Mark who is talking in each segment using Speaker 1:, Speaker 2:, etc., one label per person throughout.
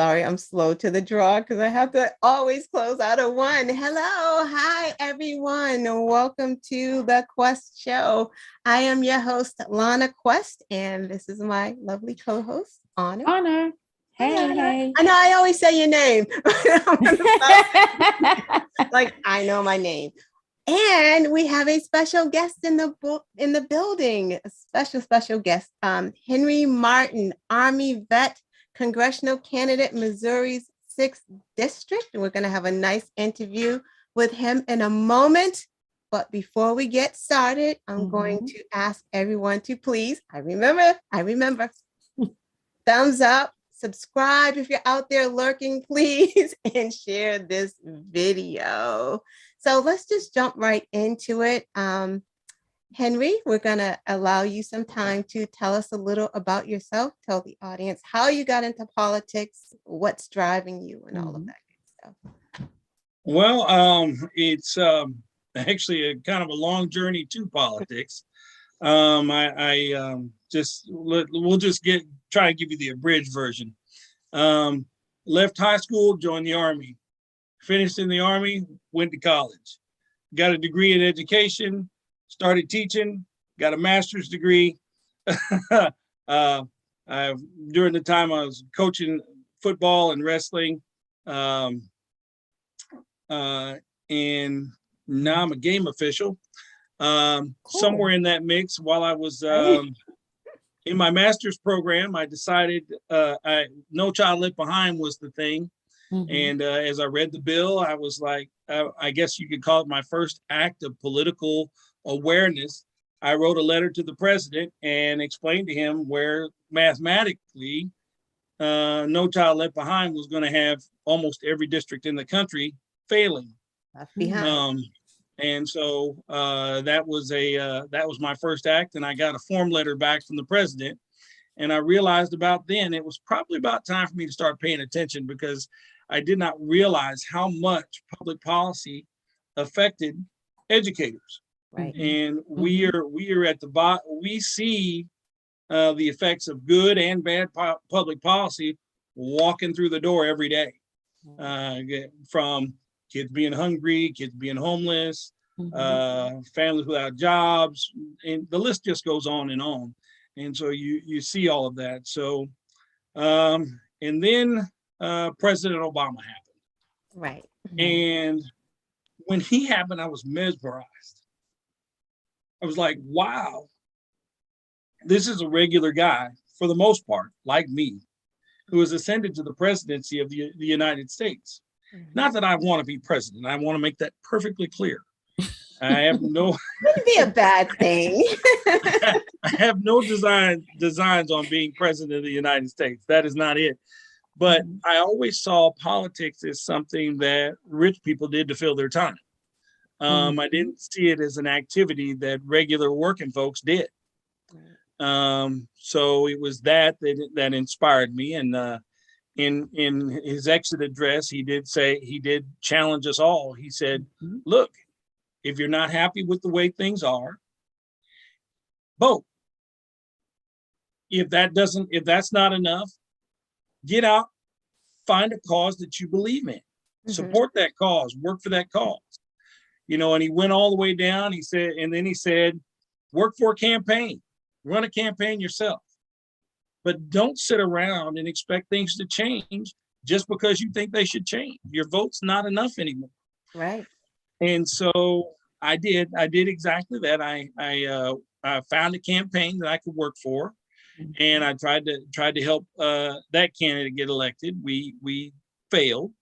Speaker 1: sorry, I'm slow to the draw because I have to always close out a one. Hello, hi everyone. Welcome to the Quest Show. I am your host, Lana Quest, and this is my lovely co-host, Honor.
Speaker 2: Honor. Hey, hey.
Speaker 1: I know I always say your name. Like I know my name. And we have a special guest in the building. A special guest. Henry Martin, Army vet, Congressional candidate, Missouri's 6th district. And we're going to have a nice interview with him in a moment. But before we get started, I'm going to ask everyone to please, I remember, thumbs up, subscribe if you're out there lurking, please, and share this video. So let's just jump right into it. Henry, we're going to allow you some time to tell us a little about yourself, tell the audience how you got into politics, what's driving you, and all of that good stuff.
Speaker 3: Well, it's actually a kind of a long journey to politics. We'll just try to give you the abridged version. Left high school, joined the Army, finished in the Army, went to college, got a degree in education, started teaching, got a master's degree. During the time I was coaching football and wrestling, and now I'm a game official. Cool. Somewhere in that mix, while I was in my master's program, I decided No Child Left Behind was the thing. And as I read the bill, I was like, I guess you could call it my first act of political awareness. I wrote a letter to the president and explained to him where mathematically No Child Left Behind was going to have almost every district in the country failing.
Speaker 1: Left behind.
Speaker 3: And so that was my first act, and I got a form letter back from the president. And I realized about then it was probably about time for me to start paying attention, because I did not realize how much public policy affected educators.
Speaker 1: Right.
Speaker 3: And we are at the bottom. We see the effects of good and bad public policy walking through the door every day, from kids being hungry, kids being homeless, families without jobs, and the list just goes on and on. And so you see all of that. So, and then President Obama happened.
Speaker 1: Right.
Speaker 3: And when he happened, I was mesmerized. I was like, wow, this is a regular guy, for the most part, like me, who has ascended to the presidency of the United States. Not that I want to be president. I want to make that perfectly clear. I have no.
Speaker 1: Wouldn't be a bad thing.
Speaker 3: I have no designs on being president of the United States. That is not it. But I always saw politics as something that rich people did to fill their time. I didn't see it as an activity that regular working folks did. So it was that inspired me. And in his exit address, he did challenge us all. He said, look, if you're not happy with the way things are, vote. If that's not enough, get out, find a cause that you believe in, support that cause, work for that cause. And he went all the way down. He said, work for a campaign, run a campaign yourself, but don't sit around and expect things to change just because you think they should change. Your vote's not enough anymore.
Speaker 1: Right. And
Speaker 3: so I did exactly that. I found a campaign that I could work for, and I tried to help that candidate get elected. We failed.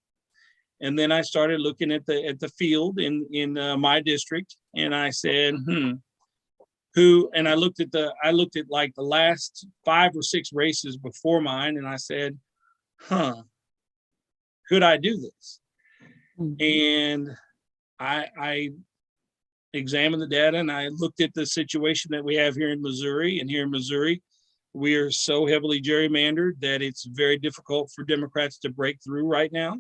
Speaker 3: And then I started looking at the field in my district, and I said, and I looked at like the last 5 or 6 races before mine, and I said, could I do this? And I examined the data, and I looked at the situation that we have here in Missouri. And here in Missouri, we are so heavily gerrymandered that it's very difficult for Democrats to break through right now.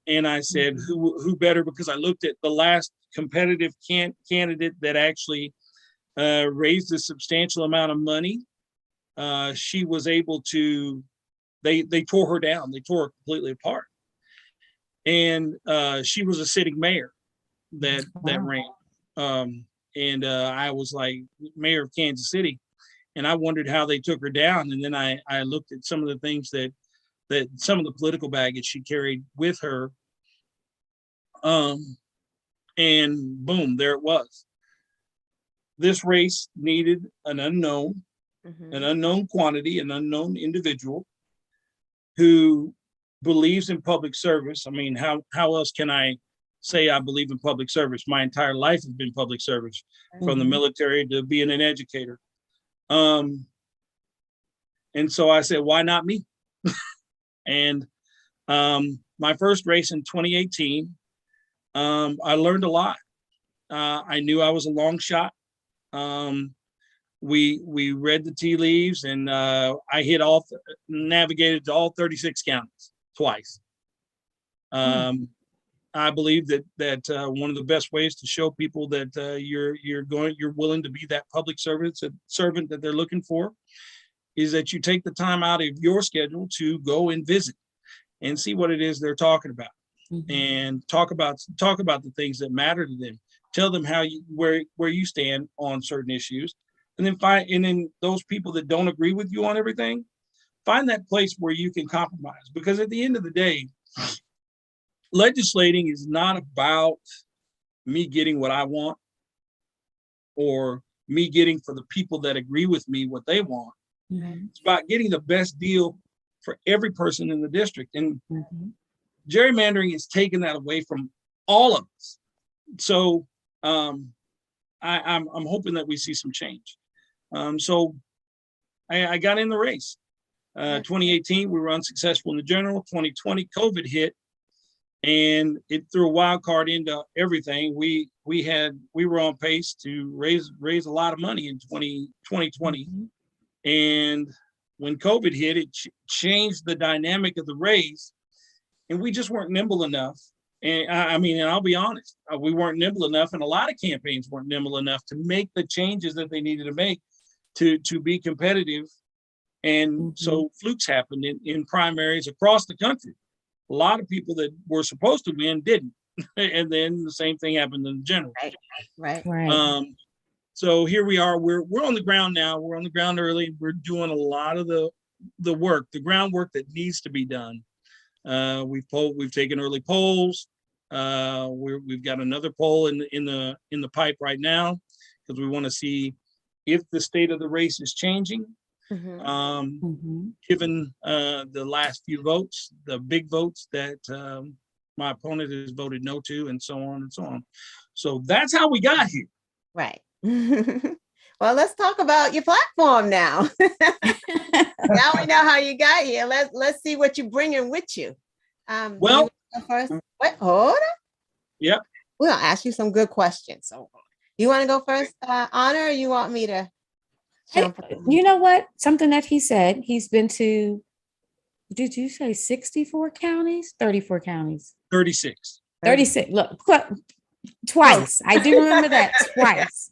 Speaker 3: And I said, who better? Because I looked at the last competitive candidate that actually raised a substantial amount of money. She was able to they tore her down. They tore her completely apart. And she was a sitting mayor that ran. And I was like mayor of Kansas City, and I wondered how they took her down. And then I looked at some of the things that some of the political baggage she carried with her. And boom, there it was. This race needed an unknown quantity, an unknown individual who believes in public service. I mean, how else can I say I believe in public service? My entire life has been public service, from the military to being an educator. And so I said, why not me? And my first race in 2018, I learned a lot. I knew I was a long shot. We read the tea leaves, and I navigated to all 36 counties twice. I believe that one of the best ways to show people that you're willing to be that public servant that they're looking for is that you take the time out of your schedule to go and visit and see what it is they're talking about, and talk about the things that matter to them. Tell them where you stand on certain issues, and then those people that don't agree with you on everything, find that place where you can compromise. Because at the end of the day, legislating is not about me getting what I want, or me getting for the people that agree with me what they want. It's about getting the best deal for every person in the district. And gerrymandering is taking that away from all of us. So I'm hoping that we see some change. So I got in the race. 2018, we were unsuccessful in the general. 2020, COVID hit, and it threw a wild card into everything. We were on pace to raise a lot of money in 2020, and when COVID hit, it changed the dynamic of the race, and we just weren't nimble enough. And and I'll be honest, we weren't nimble enough, and a lot of campaigns weren't nimble enough to make the changes that they needed to make to be competitive. And so flukes happened in primaries across the country. A lot of people that were supposed to win didn't. And then the same thing happened in the general.
Speaker 2: Right.
Speaker 3: So here we are. We're on the ground now. We're on the ground early. We're doing a lot of the work, the groundwork that needs to be done. We've taken early polls. We've got another poll in the pipe right now, because we want to see if the state of the race is changing. Given the last few votes, the big votes that my opponent has voted no to, and so on and so on. So that's how we got here.
Speaker 1: Right. Well, let's talk about your platform now. Now we know how you got here. Let's see what you're bringing with you.
Speaker 3: Well,
Speaker 1: you first. Wait, hold on.
Speaker 3: Yep.
Speaker 1: We'll ask you some good questions. So, you want to go first, Honor, or you want me to?
Speaker 2: You know what? Something that he said, he's been to, did you say 64 counties? 34 counties?
Speaker 3: 36.
Speaker 2: 36. Look, twice. I do remember that twice.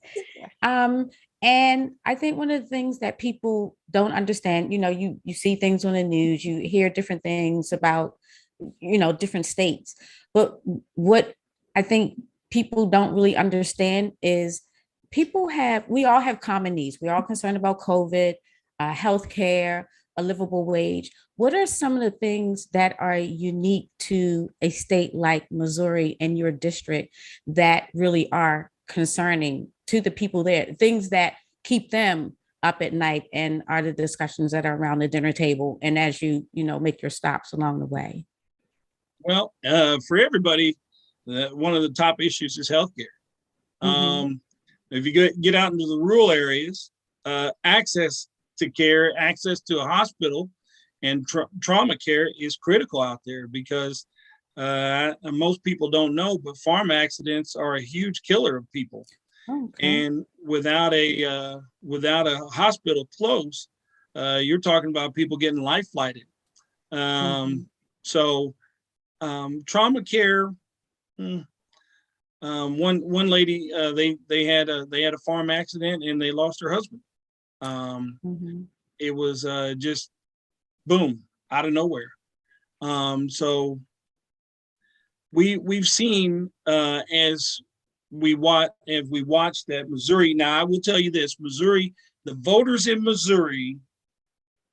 Speaker 2: And I think one of the things that people don't understand, you see things on the news, you hear different things about, different states. But what I think people don't really understand is we all have common needs. We're all concerned about COVID, healthcare, a livable wage. What are some of the things that are unique to a state like Missouri and your district that really are concerning to the people there? Things that keep them up at night and are the discussions that are around the dinner table and as you make your stops along the way?
Speaker 3: Well, for everybody, one of the top issues is healthcare. If you get out into the rural areas, access to care, access to a hospital and trauma care is critical out there, because most people don't know, but farm accidents are a huge killer of people. And without a hospital close, you're talking about people getting life flighted. So trauma care. One lady, they had a farm accident and they lost her husband. It was just boom. out of nowhere. So we've seen as we watch that Missouri. Now I will tell you this: Missouri, the voters in Missouri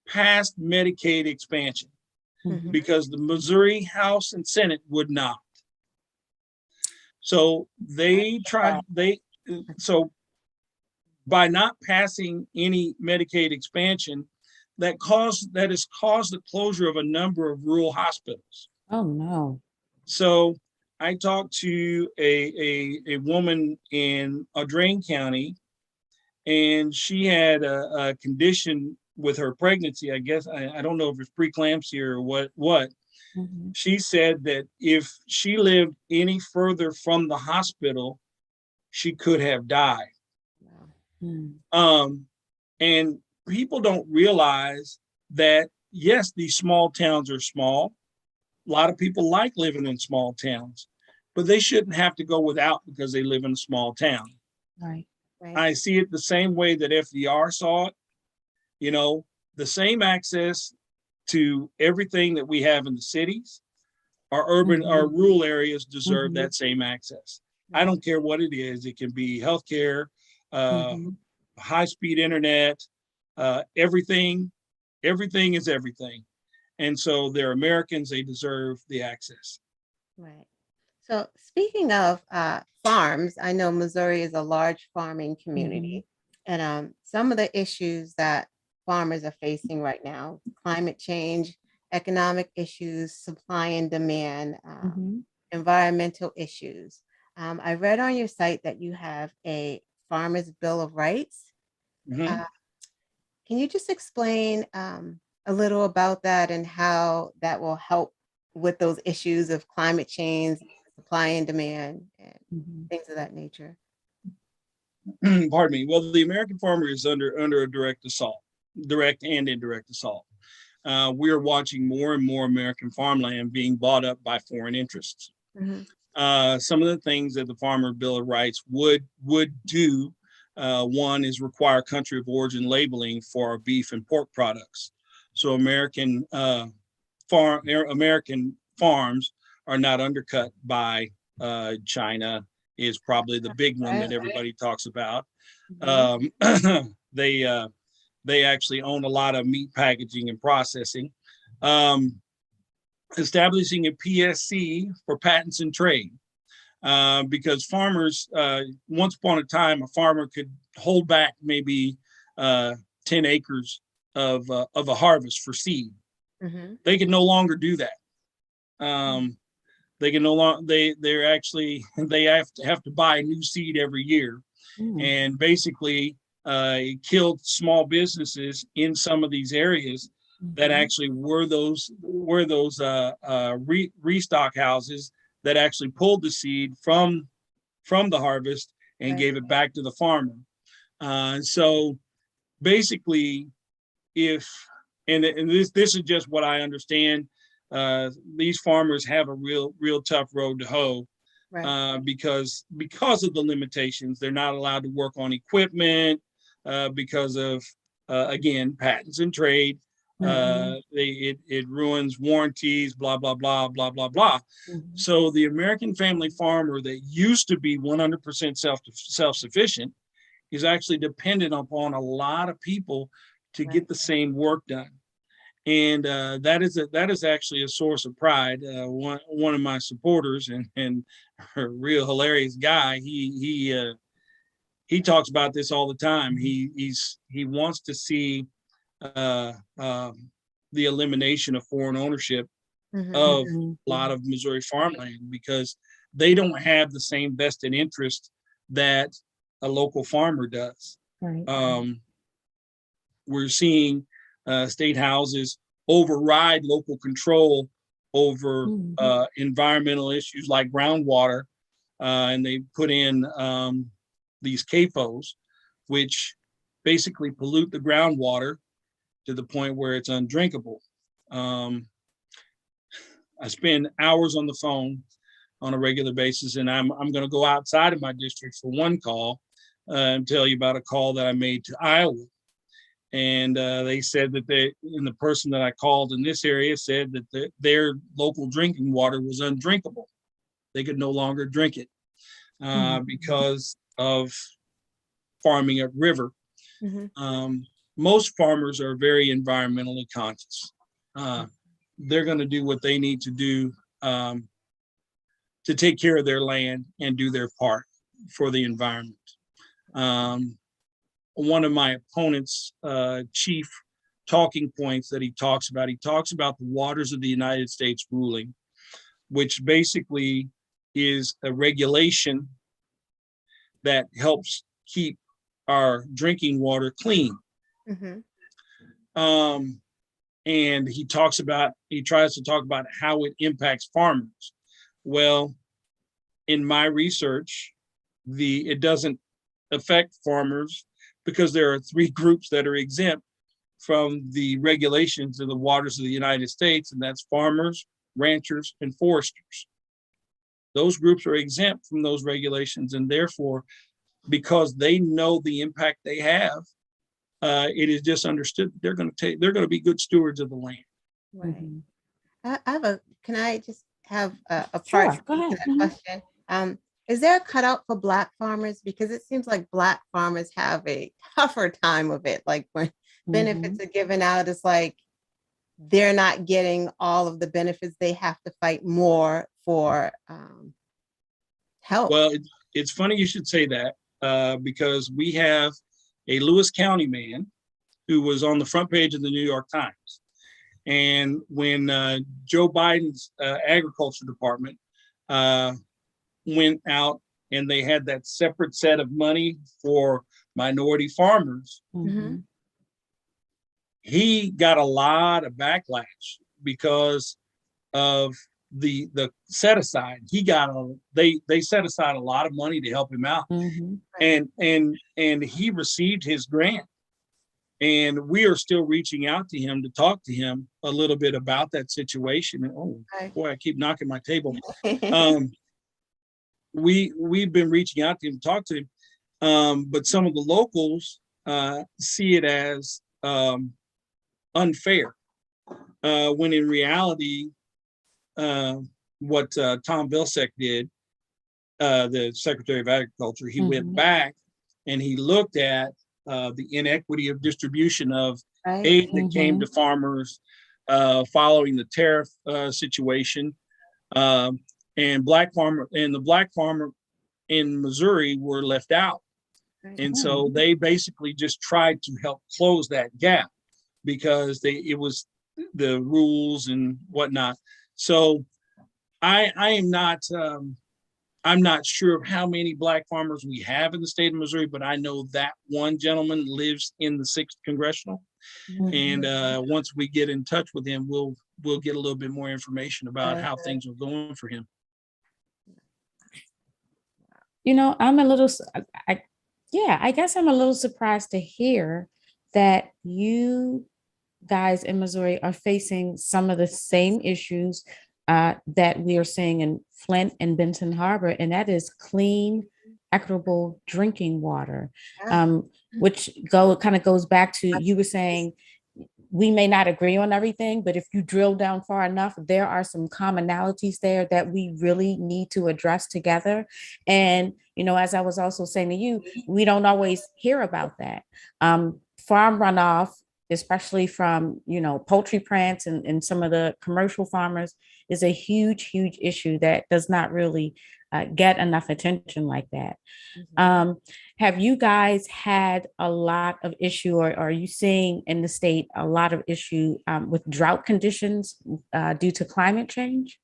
Speaker 3: passed Medicaid expansion because the Missouri House and Senate would not. So so by not passing any Medicaid expansion, that has caused the closure of a number of rural hospitals.
Speaker 2: Oh no.
Speaker 3: So I talked to a woman in Audrain County, and she had a condition with her pregnancy. I guess I don't know if it's preeclampsia or what. She said that if she lived any further from the hospital, she could have died. And people don't realize that, yes, these small towns are small. A lot of people like living in small towns, but they shouldn't have to go without because they live in a small town.
Speaker 2: Right.
Speaker 3: I see it the same way that FDR saw it. You know, the same access to everything that we have in the cities. Our urban, our rural areas deserve that same access. I don't care what it is. It can be healthcare, high-speed internet, everything is everything. And so they're Americans, they deserve the access.
Speaker 1: Right. So speaking of farms, I know Missouri is a large farming community. And some of the issues that farmers are facing right now, climate change, economic issues, supply and demand, environmental issues. I read on your site that you have a Farmers Bill of Rights. Can you just explain a little about that and how that will help with those issues of climate change, supply and demand, and things of that nature?
Speaker 3: Pardon me. Well, the American farmer is under a direct assault, direct and indirect assault. We are watching more and more American farmland being bought up by foreign interests. Some of the things that the Farmer Bill of Rights would do, one is require country of origin labeling for our beef and pork products. So American farms are not undercut by China. Is probably the big one that everybody talks about. They actually own a lot of meat packaging and processing. Establishing a PSC for patents and trade, because farmers, once upon a time, a farmer could hold back maybe 10 acres of a harvest for seed. They can no longer do that. They can no longer. They have to buy new seed every year, and basically it killed small businesses in some of these areas that actually were those restock houses that actually pulled the seed from the harvest and gave it back to the farmer. So basically, this is just what I understand. These farmers have a real tough road to hoe, because of the limitations. They're not allowed to work on equipment because of again, patents and trade. It ruins warranties, blah blah blah blah blah blah. So the American family farmer that used to be 100% self-sufficient is actually dependent upon a lot of people to get the same work done. And that is actually a source of pride. One of my supporters and a real hilarious guy. He talks about this all the time. He wants to see the elimination of foreign ownership of a lot of Missouri farmland, because they don't have the same vested interest that a local farmer does. We're seeing state houses override local control over environmental issues like groundwater, and they put in these CAFOs, which basically pollute the groundwater to the point where it's undrinkable. I spend hours on the phone on a regular basis, and I'm going to go outside of my district for one call and tell you about a call that I made to Iowa. And they said that and the person that I called in this area said that their local drinking water was undrinkable. They could no longer drink it because of farming upriver. Most farmers are very environmentally conscious. They're going to do what they need to do to take care of their land and do their part for the environment. One of my opponent's chief talking points that he talks about the Waters of the United States ruling, which basically is a regulation that helps keep our drinking water clean. And he tries to talk about how it impacts farmers. Well, in my research, it doesn't affect farmers because there are 3 groups that are exempt from the regulations of the waters of the United States, and that's farmers, ranchers, and foresters. Those groups are exempt from those regulations, and therefore, because they know the impact they have, it is just understood they're going to be good stewards of the land.
Speaker 1: Right. Can I just have a
Speaker 2: Sure,
Speaker 1: part
Speaker 2: go ahead.
Speaker 1: to that question? Is there a cutout for Black farmers? Because it seems like Black farmers have a tougher time of it. Like when benefits are given out, it's like they're not getting all of the benefits. They have to fight more for help.
Speaker 3: Well, it's funny you should say that because we have a Lewis County man who was on the front page of the New York Times. And when Joe Biden's agriculture department went out and they had that separate set of money for minority farmers, he got a lot of backlash because of the set aside. They set aside a lot of money to help him out, and he received his grant. And we are still reaching out to him to talk to him a little bit about that situation. And, oh boy, I keep knocking my table. We've been reaching out to him, talk to him, but some of the locals see it as unfair, when in reality, what Tom Vilsack did, the Secretary of Agriculture, he went back and he looked at the inequity of distribution of aid that came to farmers following the tariff situation. And the Black farmer in Missouri were left out. And so they basically just tried to help close that gap because it was the rules and whatnot. So I'm not sure of how many Black farmers we have in the state of Missouri, but I know that one gentleman lives in the 6th Congressional. And once we get in touch with him, we'll get a little bit more information about how things are going for him.
Speaker 2: You know, I guess I'm a little surprised to hear that you guys in Missouri are facing some of the same issues that we are seeing in Flint and Benton Harbor, and that is clean, equitable drinking water, which kind of goes back to you were saying we may not agree on everything, but if you drill down far enough, there are some commonalities there that we really need to address together. And, you know, as I was also saying to you, we don't always hear about that. Farm runoff, especially from, you know, poultry plants and some of the commercial farmers, is a huge, huge issue that does not really get enough attention like that. Have you guys had a lot of issue, or are you seeing in the state a lot of issue with drought conditions due to climate change?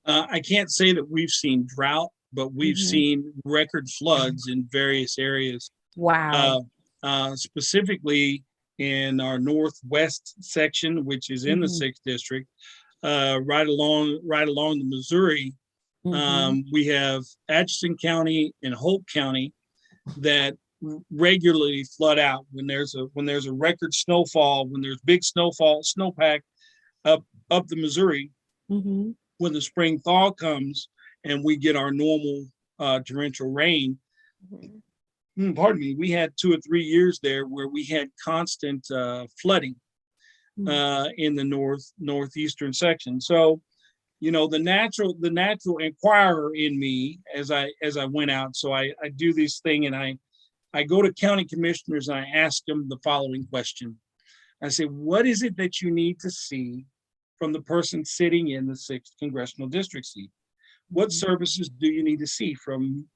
Speaker 3: I can't say that we've seen drought, but we've seen record floods in various areas.
Speaker 2: Wow.
Speaker 3: Specifically in our northwest section, which is in the 6th district, right along the Missouri. We have Atchison County and Holt County that regularly flood out when there's a record snowfall, when there's big snowpack up the Missouri, when the spring thaw comes and we get our normal torrential rain. pardon me, we had 2 or 3 years there where we had constant flooding in the northeastern section. So, you know, the natural inquirer in me as I went out. So I do this thing, and I go to county commissioners and I ask them the following question. I say, what is it that you need to see from the person sitting in the 6th congressional district seat? What services do you need to see from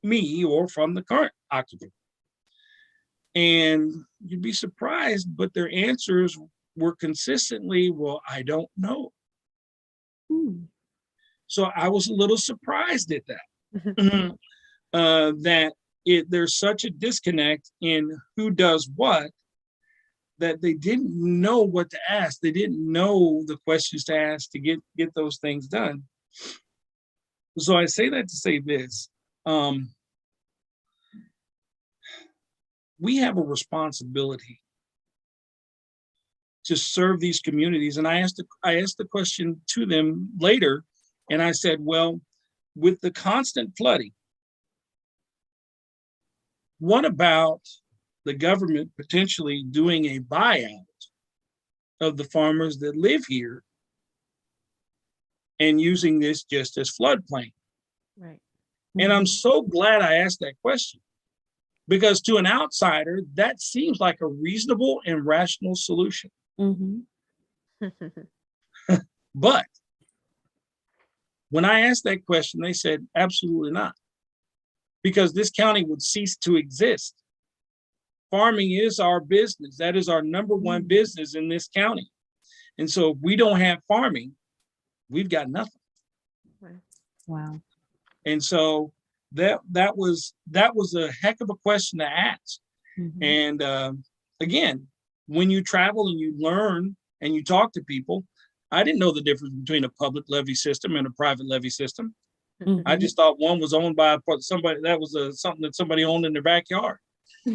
Speaker 3: me or from the current occupant? And you'd be surprised, but their answers were consistently, well, I don't know. So I was a little surprised at that, that there's such a disconnect in who does what, that they didn't know what to ask. They didn't know the questions to ask to get those things done. So I say that to say this. We have a responsibility to serve these communities. And I asked the question to them later, and I said, well, with the constant flooding, what about the government potentially doing a buyout of the farmers that live here and using this just as floodplain?
Speaker 1: Right.
Speaker 3: And I'm so glad I asked that question, because to an outsider, that seems like a reasonable and rational solution. But when I asked that question, they said, absolutely not, because this county would cease to exist. Farming is our business. That is our number one business in this county. And so if we don't have farming, we've got nothing.
Speaker 2: Wow.
Speaker 3: And so that was a heck of a question to ask. And again, when you travel and you learn and you talk to people, I didn't know the difference between a public levy system and a private levy system. I just thought one was owned by somebody, that was something that somebody owned in their backyard.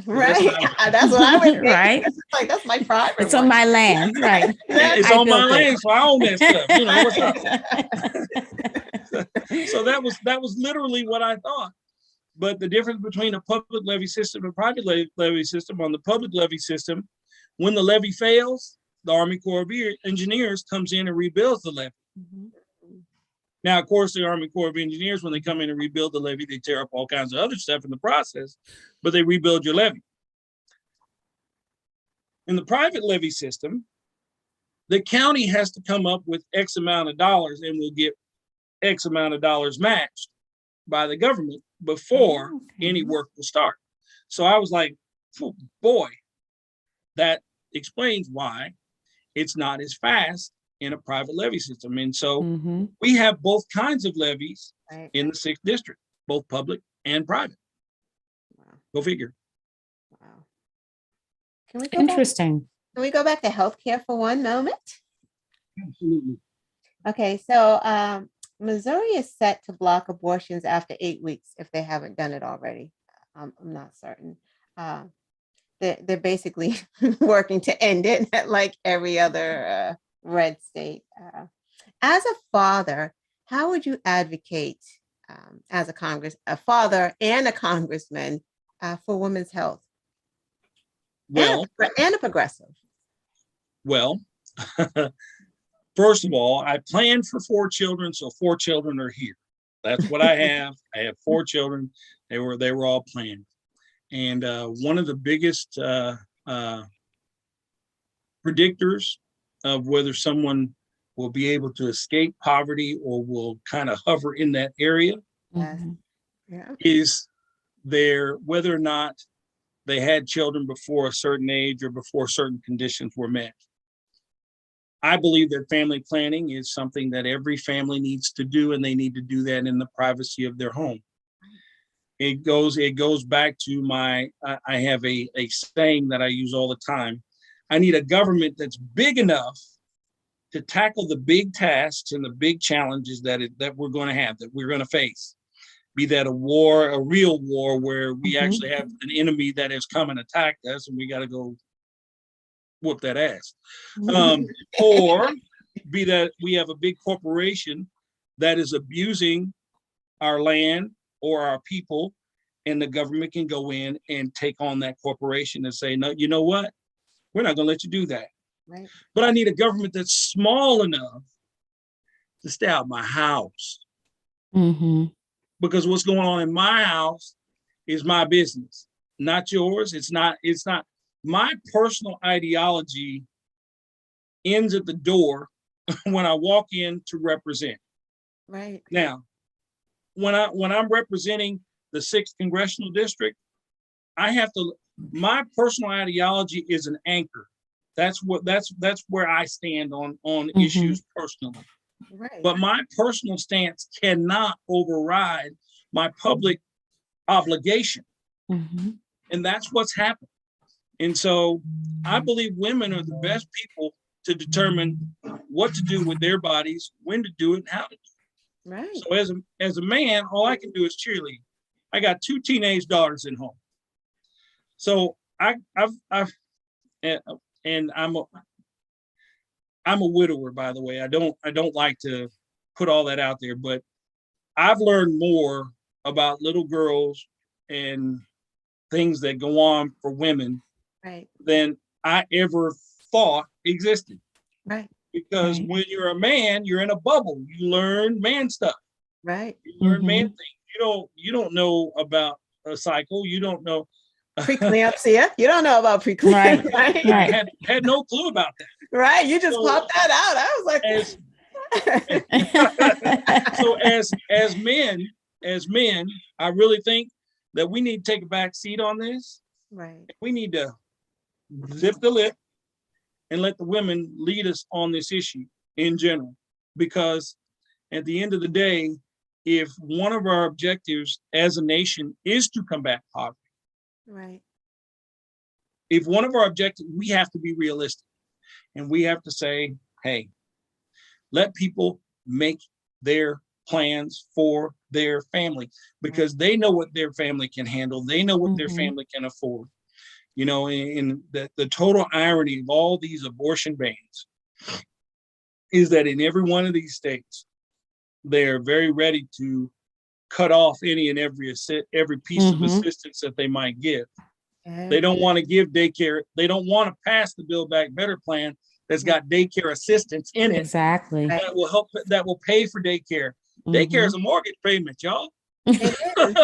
Speaker 1: Right. That's what I would think.
Speaker 2: Right.
Speaker 1: Like, that's my private.
Speaker 2: It's on my land. Right.
Speaker 3: It's on my land, so I own that stuff. You know what's up? So that was literally what I thought. But the difference between a public levy system and a private levy system, on the public levy system, when the levy fails, the Army Corps of Engineers comes in and rebuilds the levy. Now, of course, the Army Corps of Engineers, when they come in and rebuild the levy, they tear up all kinds of other stuff in the process, but they rebuild your levy. In the private levy system, the county has to come up with X amount of dollars and will get X amount of dollars matched by the government before any work will start. So I was like, oh, boy, that explains why it's not as fast in a private levy system. And so we have both kinds of levies in the 6th district, both public and private. Wow. Go figure.
Speaker 1: Wow. Can we go
Speaker 2: Interesting.
Speaker 1: Can we go back to healthcare for one moment?
Speaker 3: Absolutely.
Speaker 1: Okay, so Missouri is set to block abortions after 8 weeks if they haven't done it already. I'm not certain. They're basically working to end it like every other red state. As a father, how would you advocate as a father and a congressman for women's health?
Speaker 3: Well,
Speaker 1: and a progressive.
Speaker 3: Well, first of all, I planned for 4 children, so 4 children are here. That's what I have. I have 4 children. They were all planned. And one of the biggest predictors of whether someone will be able to escape poverty or will kind of hover in that area is whether or not they had children before a certain age or before certain conditions were met. I believe that family planning is something that every family needs to do, and they need to do that in the privacy of their home. It goes back to I have a saying that I use all the time. I need a government that's big enough to tackle the big tasks and the big challenges that we're going to have, that we're going to face. Be that a war, a real war, where we actually have an enemy that has come and attacked us, and we got to go whoop that ass. Or be that we have a big corporation that is abusing our land or our people and the government can go in and take on that corporation and say, no, you know what? We're not going to let you do that.
Speaker 1: Right.
Speaker 3: But I need a government that's small enough to stay out my house.
Speaker 2: Mm-hmm.
Speaker 3: Because what's going on in my house is my business, not yours. It's not my personal ideology ends at the door when I walk in to represent.
Speaker 1: Right.
Speaker 3: Now, when I'm representing the 6th Congressional District, I have to, my personal ideology is an anchor. That's where I stand on issues personally.
Speaker 1: Right.
Speaker 3: But my personal stance cannot override my public obligation.
Speaker 2: Mm-hmm.
Speaker 3: And that's what's happened. And so I believe women are the best people to determine what to do with their bodies, when to do it, and how to do it.
Speaker 1: Right.
Speaker 3: So as a man, all I can do is cheerlead. I got 2 teenage daughters at home. So I'm a widower, by the way. I don't like to put all that out there, but I've learned more about little girls and things that go on for women
Speaker 1: Right.
Speaker 3: than I ever thought existed.
Speaker 1: Right.
Speaker 3: Because
Speaker 2: Right.
Speaker 3: when you're a man, you're in a bubble. You learn man stuff.
Speaker 1: Right.
Speaker 3: You learn man things. You don't know about a cycle. You don't know
Speaker 1: Preeclampsia. You don't know about preeclampsia.
Speaker 2: Right.
Speaker 1: Right.
Speaker 2: Right.
Speaker 3: I had no clue about that.
Speaker 1: Right. You just
Speaker 3: So-
Speaker 1: popped that out. I was like,
Speaker 3: So as men, I really think that we need to take a back seat on this.
Speaker 1: right.
Speaker 3: We need to zip the lip and let the women lead us on this issue in general. Because at the end of the day, if one of our objectives as a nation is to combat poverty,
Speaker 1: Right.
Speaker 3: if one of our objectives, we have to be realistic. And we have to say, hey, let people make their plans for their family because they know what their family can handle. They know what their family can afford. You know, and the total irony of all these abortion bans is that in every one of these states, they're very ready to cut off any and every piece of assistance that they might give. They don't want to give daycare. They don't want to pass the Build Back Better plan that's got daycare assistance in it.
Speaker 2: Exactly.
Speaker 1: Right.
Speaker 3: That will help. That will pay for daycare. Daycare is a mortgage payment, y'all.
Speaker 1: It is.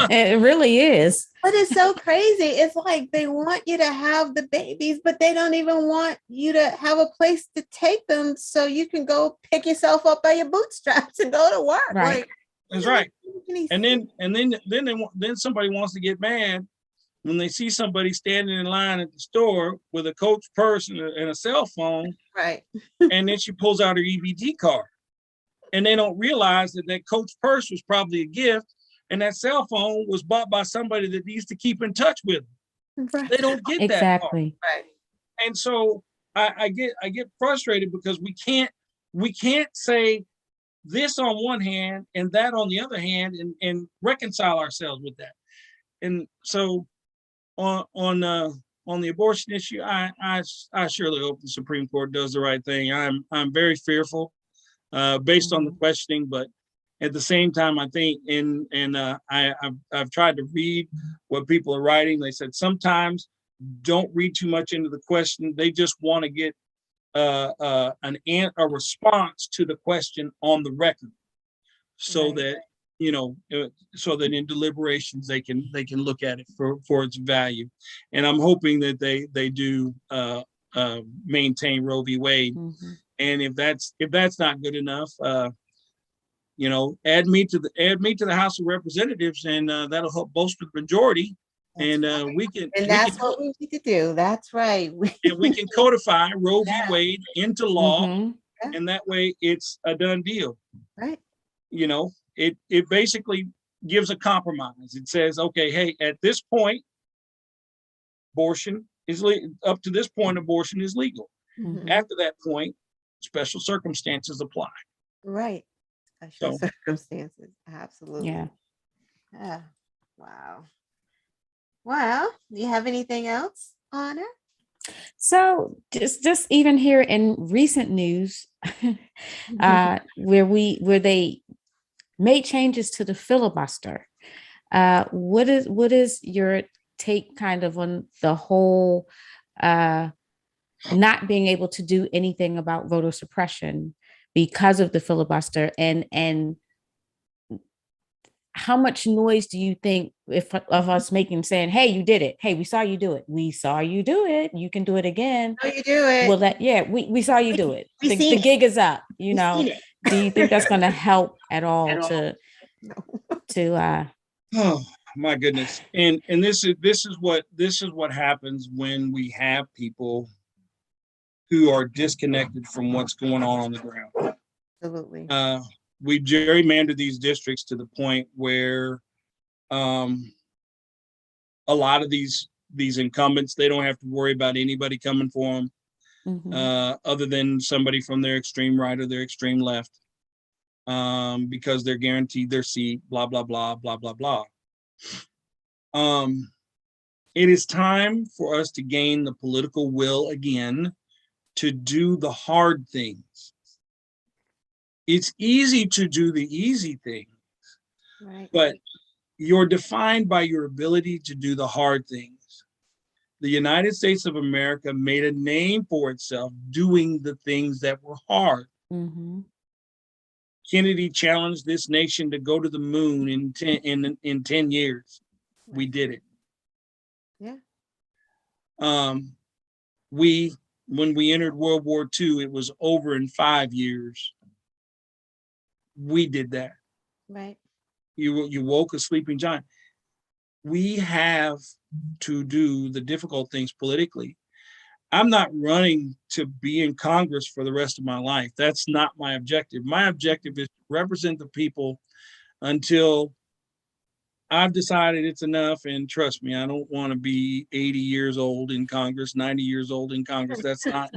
Speaker 2: It really is.
Speaker 1: But it's so crazy. It's like they want you to have the babies, but they don't even want you to have a place to take them so you can go pick yourself up by your bootstraps and go to work.
Speaker 2: Right.
Speaker 1: Like,
Speaker 3: That's right. And then somebody wants to get mad when they see somebody standing in line at the store with a Coach purse and a cell phone,
Speaker 1: right.
Speaker 3: and then she pulls out her EBT card, and they don't realize that Coach purse was probably a gift, and that cell phone was bought by somebody that needs to keep in touch with them.
Speaker 1: Right.
Speaker 3: They don't get that part.
Speaker 2: Exactly.
Speaker 1: Right.
Speaker 3: And so I get frustrated because we can't say this on one hand and that on the other hand and reconcile ourselves with that. And so on the abortion issue, I surely hope the Supreme Court does the right thing. I'm very fearful based on the questioning, but at the same time, I think I've tried to read what people are writing. They said sometimes don't read too much into the question. They just want to get a response to the question on the record, so
Speaker 1: Right.
Speaker 3: that so that in deliberations they can look at it for its value. And I'm hoping that they do maintain Roe v. Wade. And if that's not good enough, add me to the House of Representatives, and that'll help bolster the majority. And we can
Speaker 1: what we need to do. That's right.
Speaker 3: and we can codify Roe v. Wade into law, and that way it's a done deal.
Speaker 1: Right.
Speaker 3: It basically gives a compromise. It says, okay, hey, at this point, abortion is up to this point, abortion is legal. After that point, special circumstances apply.
Speaker 1: Right. Special circumstances. Absolutely.
Speaker 2: Yeah.
Speaker 1: Wow. Well, do you have anything else, Anna?
Speaker 2: So just even here in recent news, where they made changes to the filibuster. What is your take kind of on the whole not being able to do anything about voter suppression because of the filibuster, and how much noise do you think if of us making saying, hey, you did it, hey, we saw you do it, you can do it again?
Speaker 1: No, you do it.
Speaker 2: Well, we saw you do it. The
Speaker 1: it.
Speaker 2: gig is up,
Speaker 1: We've seen it.
Speaker 2: do you think that's going to help at all to
Speaker 1: No.
Speaker 3: Oh my goodness. And this is what happens when we have people who are disconnected from what's going on the ground.
Speaker 1: Absolutely.
Speaker 3: We gerrymandered these districts to the point where a lot of these incumbents, they don't have to worry about anybody coming for them, other than somebody from their extreme right or their extreme left, because they're guaranteed their seat, blah, blah, blah, blah, blah, blah. It is time for us to gain the political will again to do the hard things. It's easy to do the easy things,
Speaker 1: Right.
Speaker 3: but you're defined by your ability to do the hard things. The United States of America made a name for itself doing the things that were hard. Kennedy challenged this nation to go to the moon in 10 years. We did it.
Speaker 1: Yeah.
Speaker 3: When we entered World War II, it was over in 5 years. We did that.
Speaker 1: Right.
Speaker 3: You woke a sleeping giant. We have to do the difficult things politically. I'm not running to be in Congress for the rest of my life. That's not my objective. My objective is to represent the people until I've decided it's enough. And trust me, I don't want to be 80 years old in Congress, 90 years old in Congress. That's not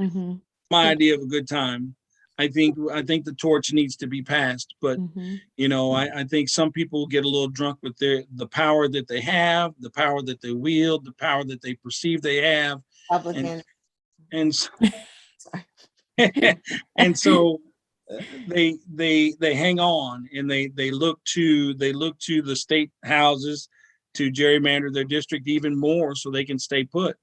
Speaker 3: my idea of a good time. I think the torch needs to be passed, but I think some people get a little drunk with the power that they have, the power that they wield, the power that they perceive they have, and so, and so they hang on, and they look to the state houses to gerrymander their district even more so they can stay put.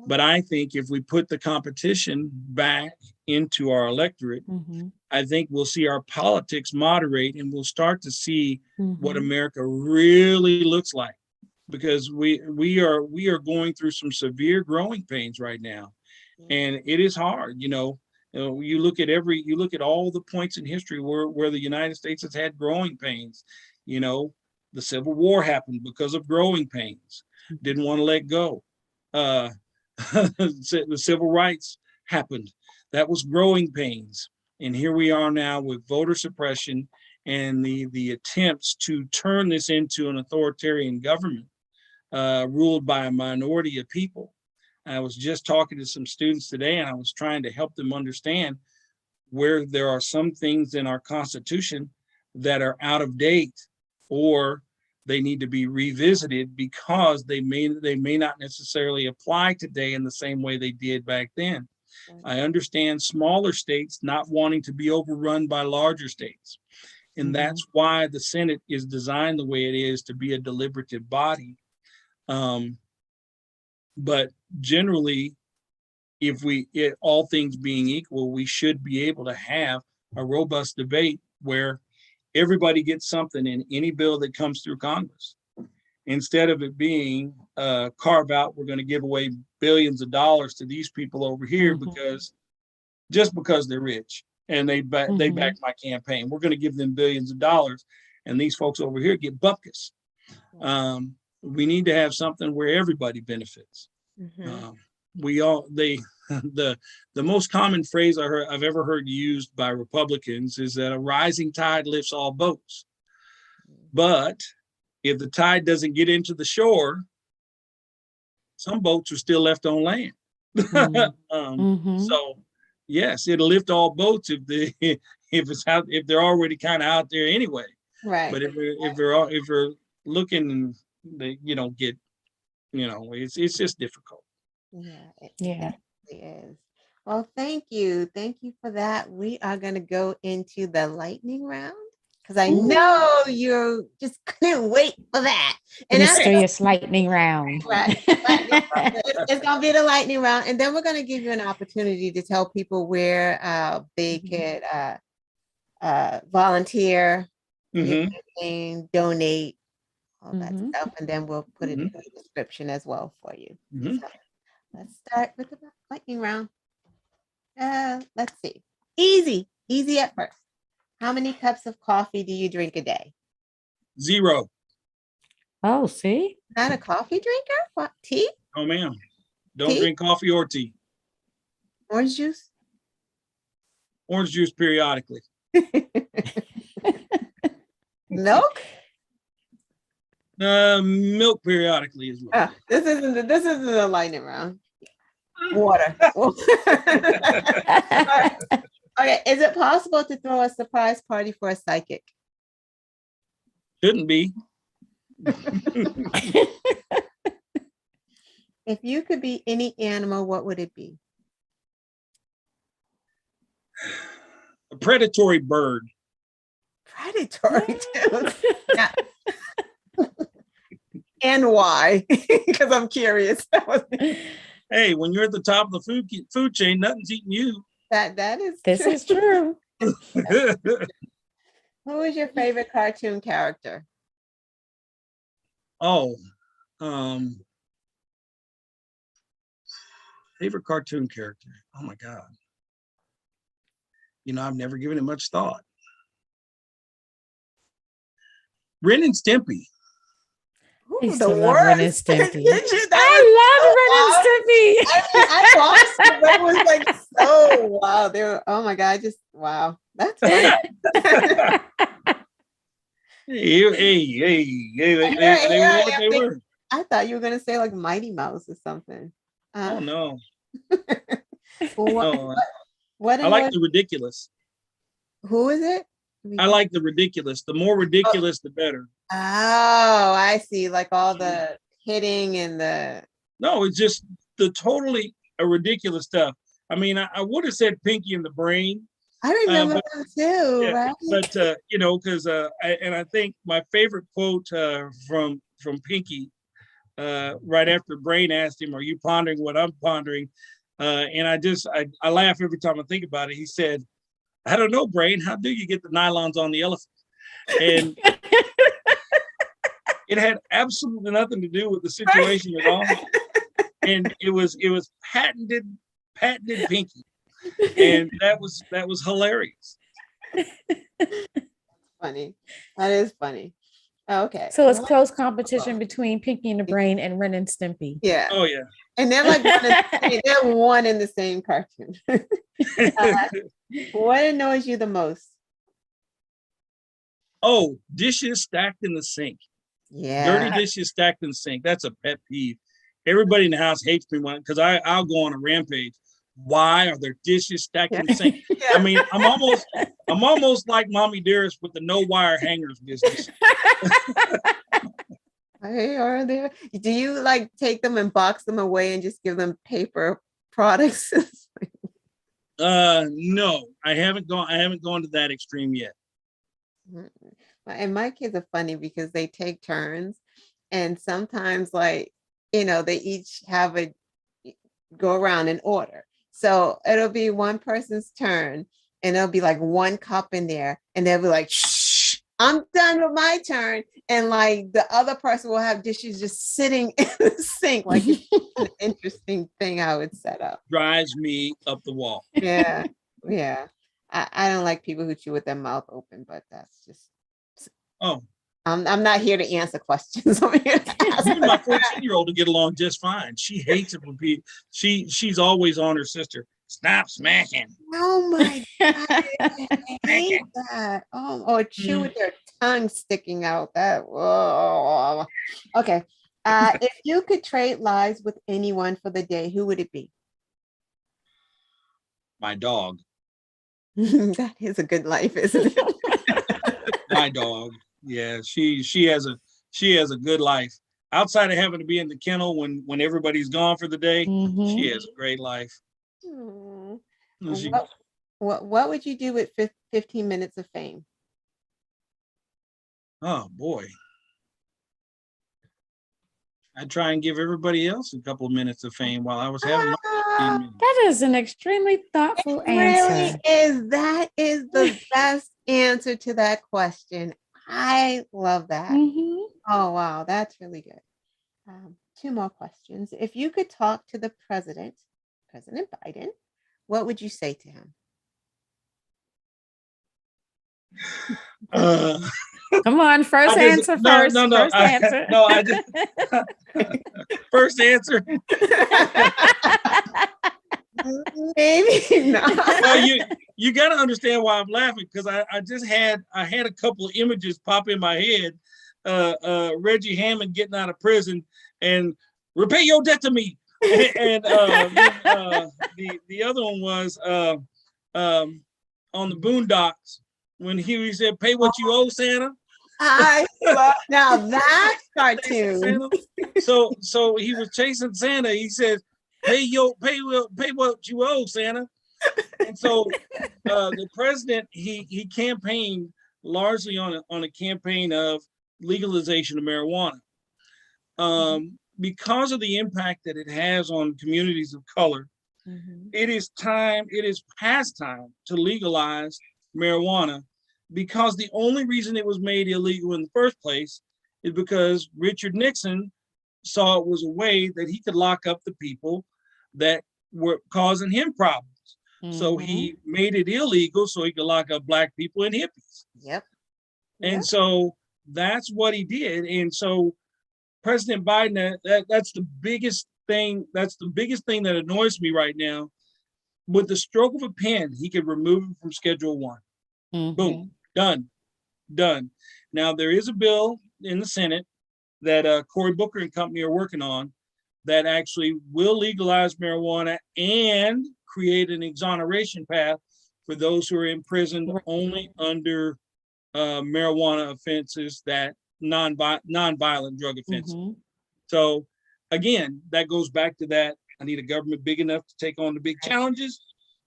Speaker 3: But I think if we put the competition back into our electorate, I think we'll see our politics moderate, and we'll start to see what America really looks like, because we are going through some severe growing pains right now, and it is hard. You look at all the points in history where the United States has had growing pains. The Civil War happened because of growing pains. Didn't want to let go. The civil rights happened. That was growing pains. And here we are now with voter suppression and the attempts to turn this into an authoritarian government ruled by a minority of people. I was just talking to some students today, and I was trying to help them understand where there are some things in our Constitution that are out of date, or they need to be revisited because they may not necessarily apply today in the same way they did back then. I understand smaller states not wanting to be overrun by larger states. And that's why the Senate is designed the way it is, to be a deliberative body. But generally, all things being equal, we should be able to have a robust debate where everybody gets something in any bill that comes through Congress, instead of it being carve out, we're going to give away billions of dollars to these people over here because they're rich and they back my campaign. We're going to give them billions of dollars, and these folks over here get bupkis. We need to have something where everybody benefits. The most common phrase I've ever heard used by Republicans is that a rising tide lifts all boats. But if the tide doesn't get into the shore, some boats are still left on land. So yes, it'll lift all boats if they're already kind of out there anyway.
Speaker 1: Right.
Speaker 3: But if we're looking, it's just difficult.
Speaker 1: Yeah. It definitely is. Well, thank you for that. We are going to go into the lightning round. because I know you just couldn't wait for that.
Speaker 2: And mysterious lightning round.
Speaker 1: Right. It's going to be the lightning round. And then we're going to give you an opportunity to tell people where they could volunteer, donate, all that stuff. And then we'll put it in the description as well for you. So let's start with the lightning round. Let's see. Easy at first. How many cups of coffee do you drink a day?
Speaker 3: 0.
Speaker 2: Oh, see?
Speaker 1: Not a coffee drinker? What, tea?
Speaker 3: Oh, ma'am. Don't drink coffee or tea.
Speaker 1: Orange juice?
Speaker 3: Orange juice periodically.
Speaker 1: Milk?
Speaker 3: Milk periodically as well.
Speaker 1: This isn't a lightning round. Water. Okay, is it possible to throw a surprise party for a psychic?
Speaker 3: Shouldn't be.
Speaker 1: If you could be any animal, what would it be?
Speaker 3: A predatory bird.
Speaker 1: Predatory too. Yeah. And why? Because I'm curious.
Speaker 3: Hey, when you're at the top of the food chain, nothing's eating you.
Speaker 1: That is
Speaker 2: this
Speaker 1: true.
Speaker 2: is true.
Speaker 1: Who is your favorite cartoon character?
Speaker 3: Favorite cartoon character. Oh my God. I've never given it much thought. Ren and Stimpy.
Speaker 1: Ooh,
Speaker 2: I used to love Ren and Stimpy.
Speaker 1: I watched it, but it was like so wow. They were, oh my God, just wow. That's funny.
Speaker 3: They were what they were.
Speaker 1: I thought you were gonna say like Mighty Mouse or something.
Speaker 3: Oh no.
Speaker 1: What
Speaker 3: I like the ridiculous.
Speaker 1: Who is it?
Speaker 3: I like the ridiculous. The more ridiculous, the better.
Speaker 1: Oh, I see. Like all the hitting and the.
Speaker 3: No, it's just the totally ridiculous stuff. I mean, I would have said Pinky and the Brain.
Speaker 1: I remember them too,
Speaker 3: yeah,
Speaker 1: right?
Speaker 3: But because I think my favorite quote from Pinky, right after Brain asked him, "Are you pondering what I'm pondering?" And I laugh every time I think about it. He said, "I don't know, Brain. How do you get the nylons on the elephant?" And it had absolutely nothing to do with the situation at all. And it was patented Pinky. And that was hilarious.
Speaker 1: Funny. That is funny. Okay.
Speaker 2: So it's close competition between Pinky and the Brain and Ren and Stimpy.
Speaker 1: Yeah.
Speaker 3: Oh yeah.
Speaker 1: And they're like they're one in the same cartoon. What annoys you the most?
Speaker 3: Oh, dishes stacked in the sink.
Speaker 1: Yeah.
Speaker 3: Dirty dishes stacked in the sink. That's a pet peeve. Everybody in the house hates me because I'll go on a rampage. Why are there dishes stacked in the sink? Yeah. I mean, I'm almost like Mommy Dearest with the no wire hangers business.
Speaker 1: Hey, are there? Do you like take them and box them away and just give them paper products?
Speaker 3: No, I haven't gone to that extreme yet.
Speaker 1: And my kids are funny because they take turns, and sometimes they each have go around in order. So it'll be one person's turn and there'll be like one cup in there and they'll be like, shh, I'm done with my turn. And like the other person will have dishes just sitting in the sink. Like it's an interesting thing how it's set up.
Speaker 3: Drives me up the wall.
Speaker 1: Yeah. Yeah. I don't like people who chew with their mouth open, but that's just.
Speaker 3: Oh.
Speaker 1: I'm not here to answer questions. I'm here to ask.
Speaker 3: My 14-year-old to get along just fine. She hates it when people. She's always on her sister. Stop smacking.
Speaker 1: Oh my God. I hate that. Or chew with their tongue sticking out. That. Whoa. Okay. If you could trade lives with anyone for the day, who would it be?
Speaker 3: My dog.
Speaker 1: That is a good life, isn't it?
Speaker 3: My dog. Yeah, she has a good life. Outside of having to be in the kennel when everybody's gone for the day, she has a great life.
Speaker 1: What would you do with 15 minutes of fame?
Speaker 3: Oh boy. I try and give everybody else a couple of minutes of fame while I was having my 15 minutes.
Speaker 2: That is an extremely thoughtful
Speaker 1: Really
Speaker 2: answer.
Speaker 1: is. That is the best answer to that question. I love that.
Speaker 2: Mhm.
Speaker 1: Oh, wow. That's really good. Two more questions. If you could talk to the president, President Biden, what would you say to him?
Speaker 3: Uh,
Speaker 2: Come on, first answer first. First answer.
Speaker 3: First answer.
Speaker 1: Maybe not.
Speaker 3: Well, you got to understand why I'm laughing, because I just had a couple of images pop in my head. Reggie Hammond getting out of prison and repay your debt to me, and the other one was on the Boondocks when he said, "Pay what you owe, Santa."
Speaker 1: I love now that cartoon.
Speaker 3: So he was chasing Santa. He says, pay what you owe, Santa. And so the president he campaigned largely on a campaign of legalization of marijuana. Because of the impact that it has on communities of color, it is past time to legalize marijuana, because the only reason it was made illegal in the first place is because Richard Nixon saw it was a way that he could lock up the people that were causing him problems. So he made it illegal so he could lock up Black people and hippies.
Speaker 1: Yep.
Speaker 3: And so that's what he did. And so President Biden, that's the biggest thing. That's the biggest thing that annoys me right now. With the stroke of a pen, he could remove it from Schedule 1. Boom, done. Now there is a bill in the Senate that Cory Booker and company are working on that actually will legalize marijuana and create an exoneration path for those who are imprisoned only under marijuana offenses, that non-violent drug offenses. So again, that goes back to that. I need a government big enough to take on the big challenges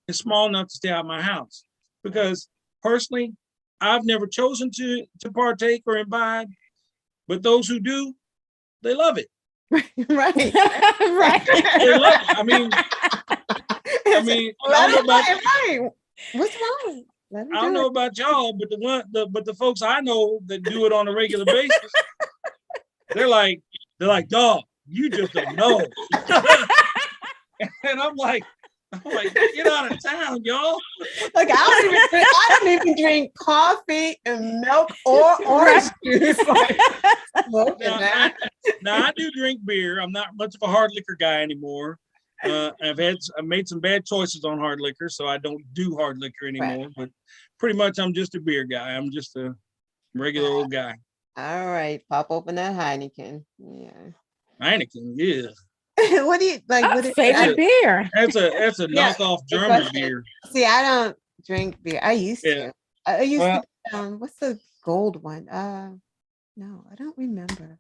Speaker 3: and small enough to stay out of my house. Because personally, I've never chosen to partake or imbibe, but those who do, they love it.
Speaker 1: Right.
Speaker 2: Right.
Speaker 3: They love it. I mean, I don't know about,
Speaker 1: what's wrong?
Speaker 3: I don't know about y'all, but the folks I know that do it on a regular basis, they're like, dog, you just don't know. And I'm like, get out of town, y'all.
Speaker 1: Like I don't even drink coffee and milk or orange juice.
Speaker 3: Now I do drink beer. I'm not much of a hard liquor guy anymore. I've made some bad choices on hard liquor, so I don't do hard liquor anymore. Right. But pretty much, I'm just a beer guy. I'm just a regular old guy.
Speaker 1: All right, pop open that Heineken. Yeah.
Speaker 3: Heineken, yeah.
Speaker 1: What do you like? What is
Speaker 2: favorite beer?
Speaker 3: That's a knockoff German beer.
Speaker 1: See, I don't drink beer. I used to. I used to. What's the gold one? No, I don't remember.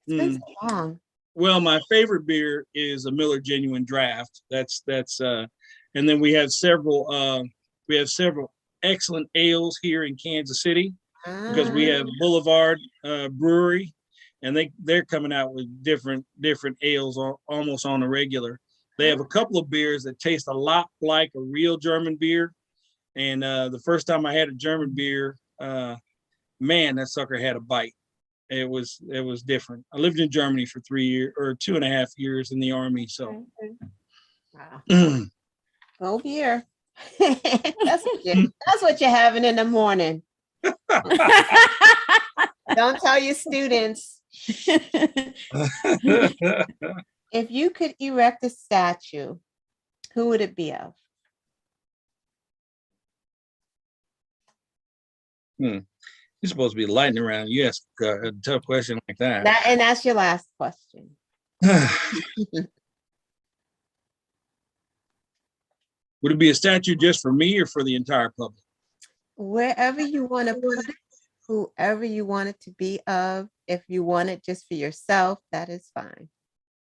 Speaker 1: It's been so long.
Speaker 3: Well, my favorite beer is a Miller Genuine Draft. That's and then we have several excellent ales here in Kansas City, because we have Boulevard Brewery, and they're coming out with different ales almost on a regular. They have a couple of beers that taste a lot like a real German beer. And the first time I had a German beer, man, that sucker had a bite. It was different. I lived in Germany for 3 years or 2.5 years in the Army. So,
Speaker 1: wow. Go beer. That's what you're having in the morning. Don't tell your students. If you could erect a statue, who would it be of?
Speaker 3: You're supposed to be lightning around. You ask a tough question like that.
Speaker 1: And that's your last question.
Speaker 3: Would it be a statue just for me or for the entire public?
Speaker 1: Wherever you want to put it, whoever you want it to be of. If you want it just for yourself, that is fine.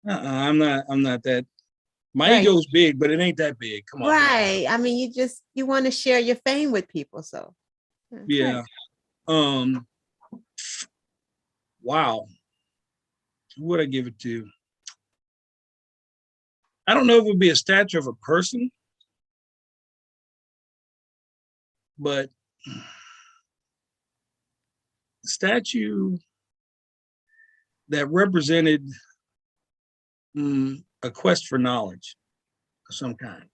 Speaker 3: I'm not that. My ego's big, but it ain't that big. Come on.
Speaker 1: Right. I mean, you want to share your fame with people. So
Speaker 3: yeah. wow, who would I give it to? I don't know if it would be a statue of a person, but a statue that represented a quest for knowledge of some kind,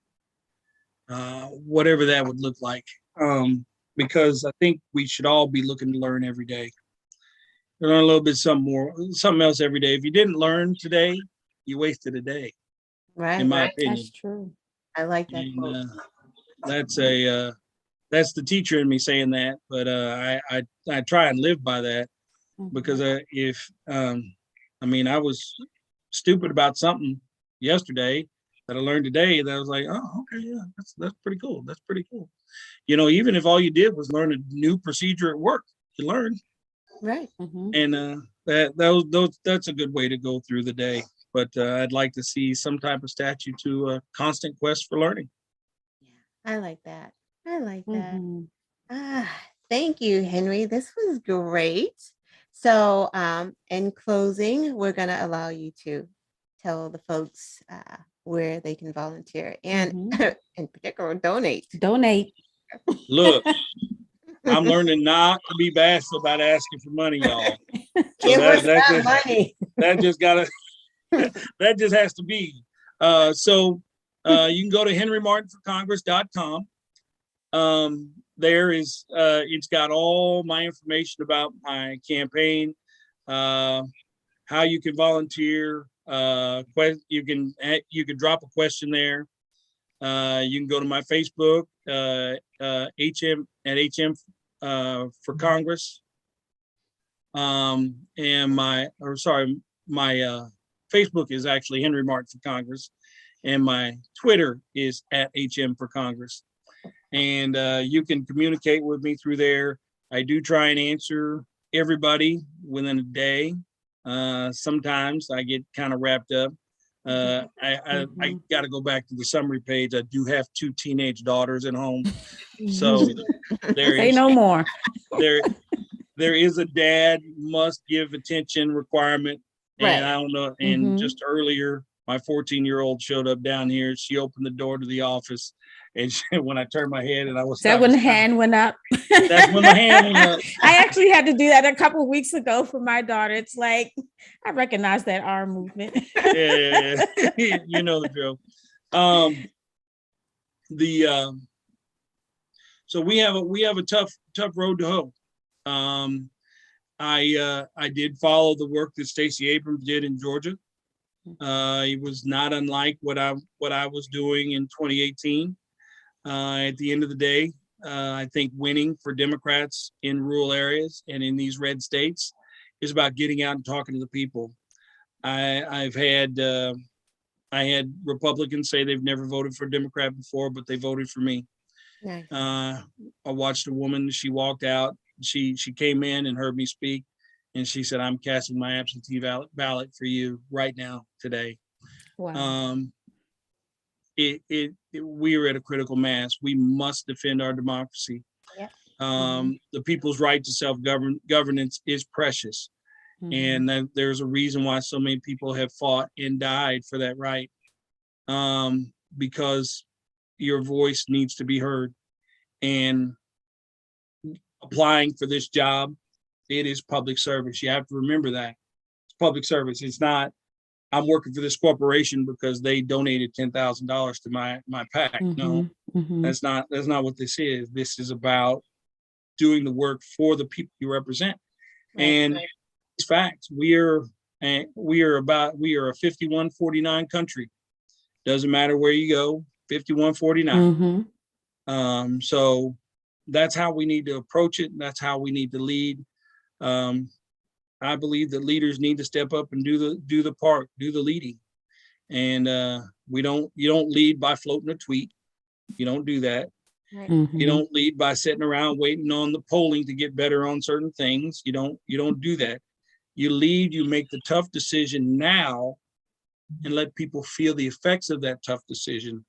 Speaker 3: whatever that would look like. Because I think we should all be looking to learn every day. Learn a little bit something else every day. If you didn't learn today, you wasted a day,
Speaker 1: Right.
Speaker 3: in my
Speaker 1: Right.
Speaker 3: opinion.
Speaker 2: That's true.
Speaker 1: I like that
Speaker 3: And
Speaker 1: quote.
Speaker 3: that's the teacher in me saying that, but I try and live by that, because I was stupid about something yesterday that I learned today that I was like, oh, okay, yeah, that's pretty cool. That's pretty cool. Even if all you did was learn a new procedure at work, you learned.
Speaker 1: Right.
Speaker 3: And that's a good way to go through the day. But I'd like to see some type of statue to a constant quest for learning.
Speaker 1: Yeah, I like that. I like that.
Speaker 2: Mhm.
Speaker 1: Thank you, Henry. This was great. So, in closing, we're going to allow you to tell the folks where they can volunteer and, in particular, donate.
Speaker 2: Donate.
Speaker 3: Look, I'm learning not to be bashful about asking for money, y'all. So
Speaker 1: Give us
Speaker 3: that
Speaker 1: that money.
Speaker 3: that just that just has to be. So you can go to henrymartinforcongress.com. There is it's got all my information about my campaign, how you can volunteer. You can drop a question there. You can go to my Facebook, HM for Congress. And my Facebook is actually Henry Martin for Congress, and my Twitter is at HM for Congress. And you can communicate with me through there. I do try and answer everybody within a day. Sometimes I get kind of wrapped up. I got to go back to the summary page. I do have 2 teenage daughters at home, so
Speaker 2: Say no more.
Speaker 3: there is a dad must give attention requirement. And
Speaker 1: Right.
Speaker 3: I don't know. And just earlier, my 14-year-old showed up down here. She opened the door to the office, and when I turned my head, and I was
Speaker 2: that when the hand went up.
Speaker 3: That's when the hand went up.
Speaker 2: I actually had to do that a couple of weeks ago for my daughter. It's like I recognize that arm movement.
Speaker 3: Yeah. You know the drill. So we have a tough road to hoe. I did follow the work that Stacey Abrams did in Georgia. It was not unlike what I was doing in 2018. At the end of the day, I think winning for Democrats in rural areas and in these red states is about getting out and talking to the people. I had Republicans say they've never voted for a Democrat before, but they voted for me.
Speaker 1: Nice.
Speaker 3: I watched a woman, she walked out, she came in and heard me speak, and she said, I'm casting my absentee ballot for you right now, today.
Speaker 2: Wow.
Speaker 3: We are at a critical mass. We must defend our democracy.
Speaker 1: Yeah.
Speaker 3: The people's right to self-governance is precious. And there's a reason why so many people have fought and died for that right. Because your voice needs to be heard. And applying for this job, it is public service. You have to remember that. It's public service. It's not, I'm working for this corporation because they donated $10,000 to my PAC. No, that's not what this is. This is about doing the work for the people you represent. Right. And it's facts. We are a 51-49 country. Doesn't matter where you go, 51-49. So that's how we need to approach it. And that's how we need to lead. I believe that leaders need to step up and do the part, do the leading. And you don't lead by floating a tweet. You don't do that. Right. You don't lead by sitting around waiting on the polling to get better on certain things. You don't do that. You lead, you make the tough decision now and let people feel the effects of that tough decision.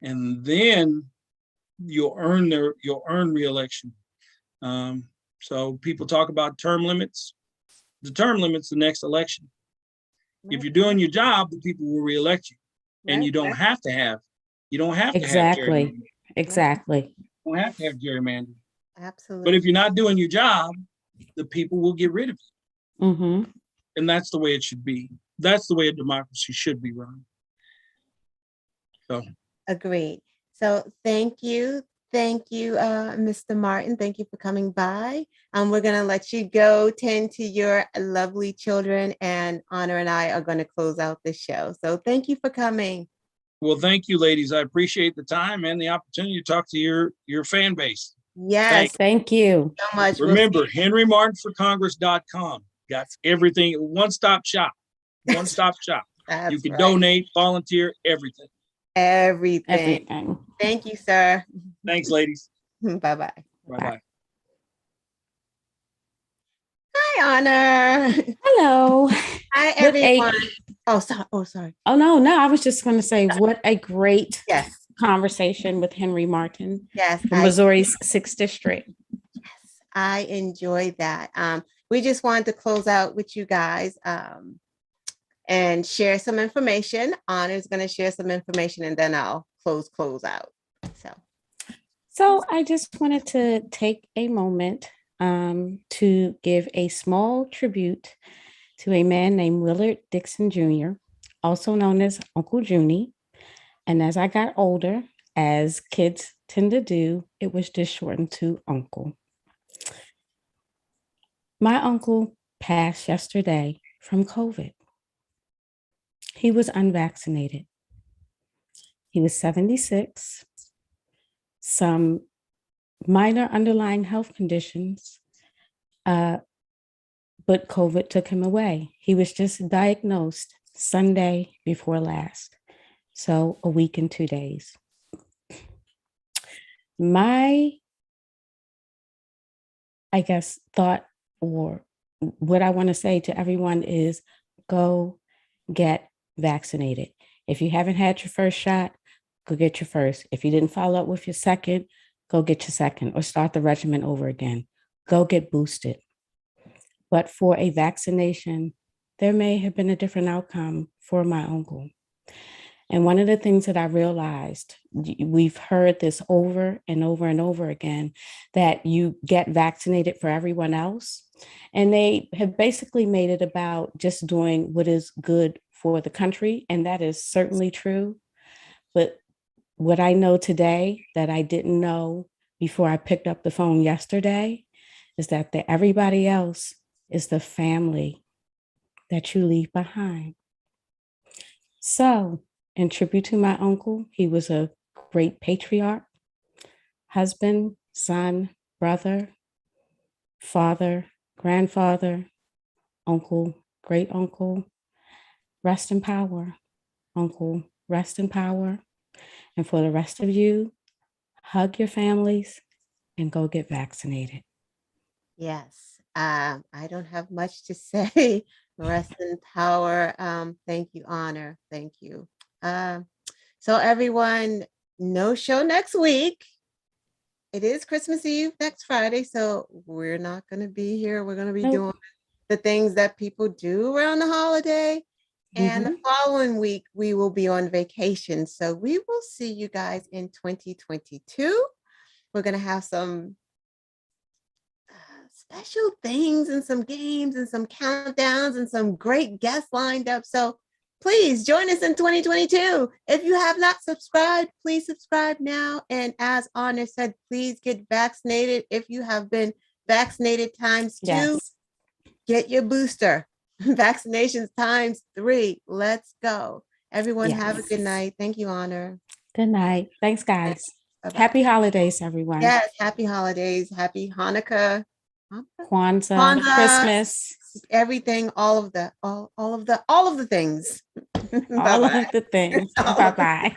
Speaker 3: And then you'll earn re-election. So people talk about term limits. The term limit's the next election. If you're doing your job, the people will reelect you, and you don't have to have
Speaker 2: Exactly. Exactly.
Speaker 3: You don't have to have gerrymandering.
Speaker 1: Absolutely.
Speaker 3: But if you're not doing your job, the people will get rid of you.
Speaker 2: Mm-hmm.
Speaker 3: And that's the way it should be. That's the way a democracy should be run. So
Speaker 1: agreed. So thank you. Thank you, Mr. Martin. Thank you for coming by. We're going to let you go tend to your lovely children, and Honor and I are going to close out the show. So thank you for coming.
Speaker 3: Well, thank you, ladies. I appreciate the time and the opportunity to talk to your fan base.
Speaker 1: Yes.
Speaker 2: Thank you
Speaker 1: so much.
Speaker 3: Remember, HenryMartinForCongress.com. Got everything. One-stop shop. One-stop shop. You can donate, volunteer, everything.
Speaker 1: Everything. Thank you, sir.
Speaker 3: Thanks, ladies.
Speaker 1: Bye-bye.
Speaker 3: Bye-bye.
Speaker 1: Hi, Honor.
Speaker 2: Hello.
Speaker 1: Hi, everyone. Sorry.
Speaker 2: Oh, no. I was just going to say, what a great conversation with Henry Martin.
Speaker 1: Yes.
Speaker 2: From Missouri's 6th District.
Speaker 1: Yes, I enjoyed that. We just wanted to close out with you guys and share some information. Honor's going to share some information, and then I'll close out. So
Speaker 2: I just wanted to take a moment to give a small tribute to a man named Willard Dixon Jr., also known as Uncle Junie. And as I got older, as kids tend to do, it was just shortened to Uncle. My uncle passed yesterday from COVID. He was unvaccinated. He was 76, some minor underlying health conditions, but COVID took him away. He was just diagnosed Sunday before last, so a week and 2 days. My, thought, or what I want to say to everyone is go get vaccinated. If you haven't had your first shot, go get your first. If you didn't follow up with your second, go get your second or start the regimen over again. Go get boosted. But for a vaccination, there may have been a different outcome for my uncle. And one of the things that I realized, we've heard this over and over and over again, that you get vaccinated for everyone else. And they have basically made it about just doing what is good for the country. And that is certainly true. But what I know today that I didn't know before I picked up the phone yesterday is that everybody else is the family that you leave behind. So, in tribute to my uncle, he was a great patriarch, husband, son, brother, father, grandfather, uncle, great uncle. Rest in power, uncle, rest in power. And for the rest of you, hug your families and go get vaccinated.
Speaker 1: Yes, I don't have much to say. Rest in power. Thank you, Honor. Thank you. So everyone, no show next week. It is Christmas Eve next Friday, so we're not going to be here. We're going to be doing the things that people do around the holiday. And the following week, we will be on vacation. So we will see you guys in 2022. We're going to have some special things and some games and some countdowns and some great guests lined up. So please join us in 2022. If you have not subscribed, please subscribe now. And as Honor said, please get vaccinated. If you have been vaccinated ×2, get your booster. Vaccinations ×3. Let's go. Everyone have a good night. Thank you, Honor.
Speaker 2: Good night. Thanks, guys.
Speaker 1: Bye-bye.
Speaker 2: Happy holidays, everyone.
Speaker 1: Yes, happy holidays. Happy Hanukkah.
Speaker 2: Kwanzaa, Christmas.
Speaker 1: Everything, all of the things.
Speaker 2: All of the things. Bye-bye.